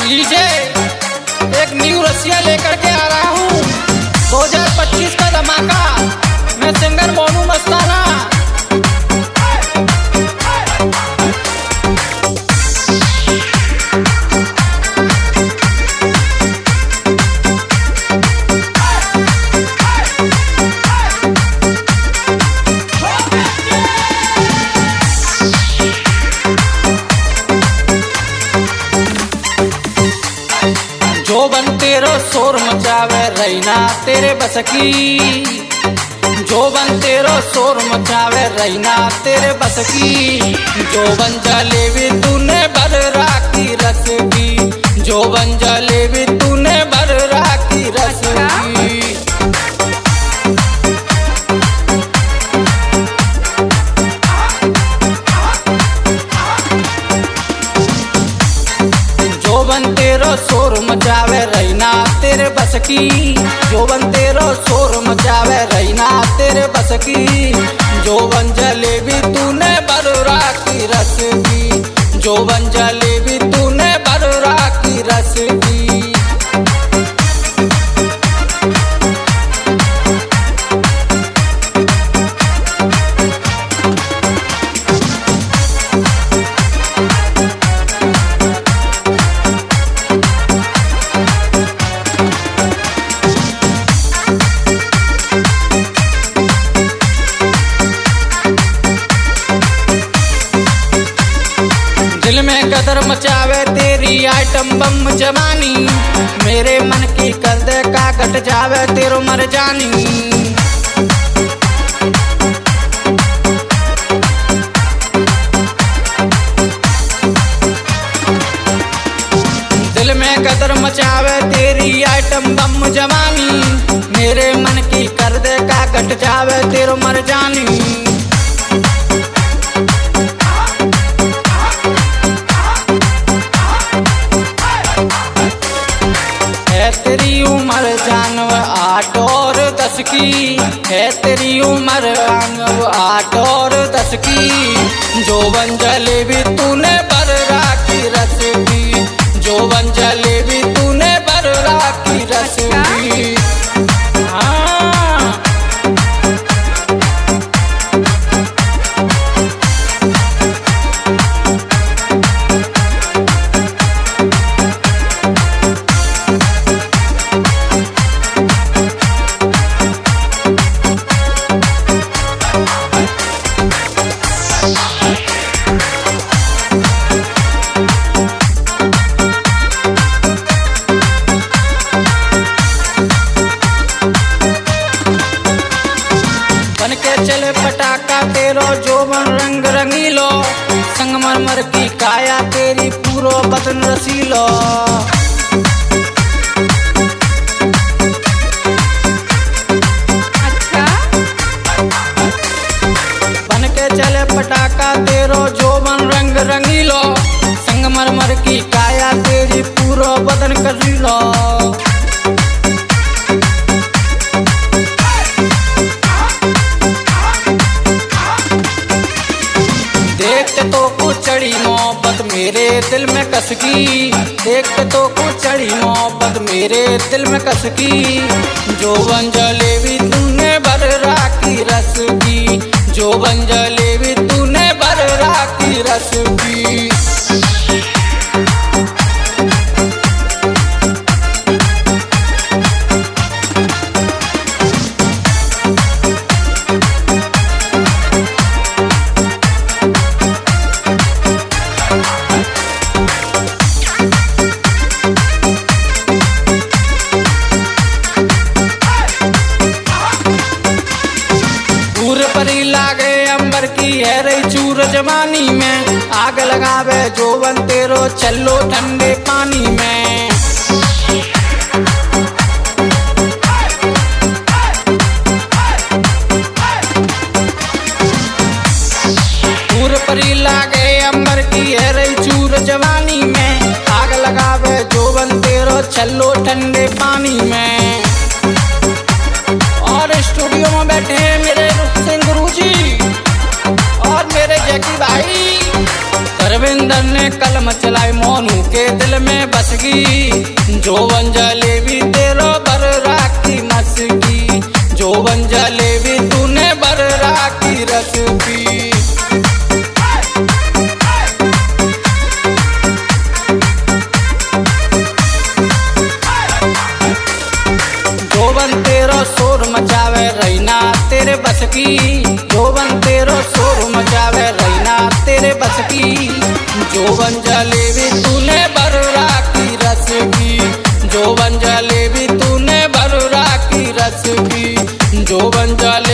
लीजिए एक न्यू रसिया लेकर के आ रहा हूँ 2025 का धमाका। मैं सिंगर मोनू मस्ताना। जो बन तेरो शोर मचावे रैना तेरे बस की, जो बन तेरो शोर मचावे रैना तेरे बस की। जो बन जलेबी तूने भर राखी रस की, जो बन जलेबी तूने भर राखी रस की। जो बन तेरो शोर मचावे रैना तेरे बस की, जो बन तेरो शोर मचावे रैना तेरे बस की। जो बन जलेबी तूने भर राखी रस की, जो बन जलेबी तूने भर राखी रस की। दिल में कदर मचावे तेरी आइटम बम जवानी, मेरे मन की कर दे का घट जावे तेरो मर जानी। दिल में कदर मचावे तेरी आइटम बम जवानी, मेरे मन की कर दे का घट जावे तेरो मर जानी। तेरी उम्र जानव 8 और 10 की, है तेरी उम्र जानव 8 और 10 की। जो बन जलेबी तूने भर राखी रस की, जो बन जलेबी तूने भर राखी रस की। बन के चले पटाखा तेरो जोबन रंग रंगीलो, संगमरमर की काया तेरी पूरो बदन रसीलो। अच्छा बन के चले पटाखा तेरो जोबन रंग रंगीलो, संगमरमर की काया तेरी पूरो बदन कसीलो। देखते तो कुछ चढ़ी मोहब्बत मेरे दिल में कसकी, देखते तो कुछ चढ़ी मोहब्बत मेरे दिल में कसकी। जो बन जलेबी तूने भर राखी रस की, जो बन जलेबी तूने भर राखी रस की। परी लागे अंबर की है रही चूर जवानी में, आग लगावे जो बन तेरो चलो ठंडे पानी में। पूर परी लागे अंबर की है रही चूर जवानी में, आग लगावे जो बन तेरो चलो ठंडे पानी में। और स्टूडियो में बैठे हैं मेरे सिंह गुरुजी और मेरे जैकी भाई। रविंदर ने कलम चलाई मोनू के दिल में बस गई। जोवन जलेबी तेरो बर राखी मस्की, जोवन जलेबी तूने बर राखी रस पी। जोवन तेरो शोर मचावे रैना तेरे बस की, जोवन तेरो शोर मचावे रैना तेरे बस की। जोवन जलेबी तूने बर राखी रस की, जोवन जलेबी तूने बर राखी रस की। जोवन जलेबी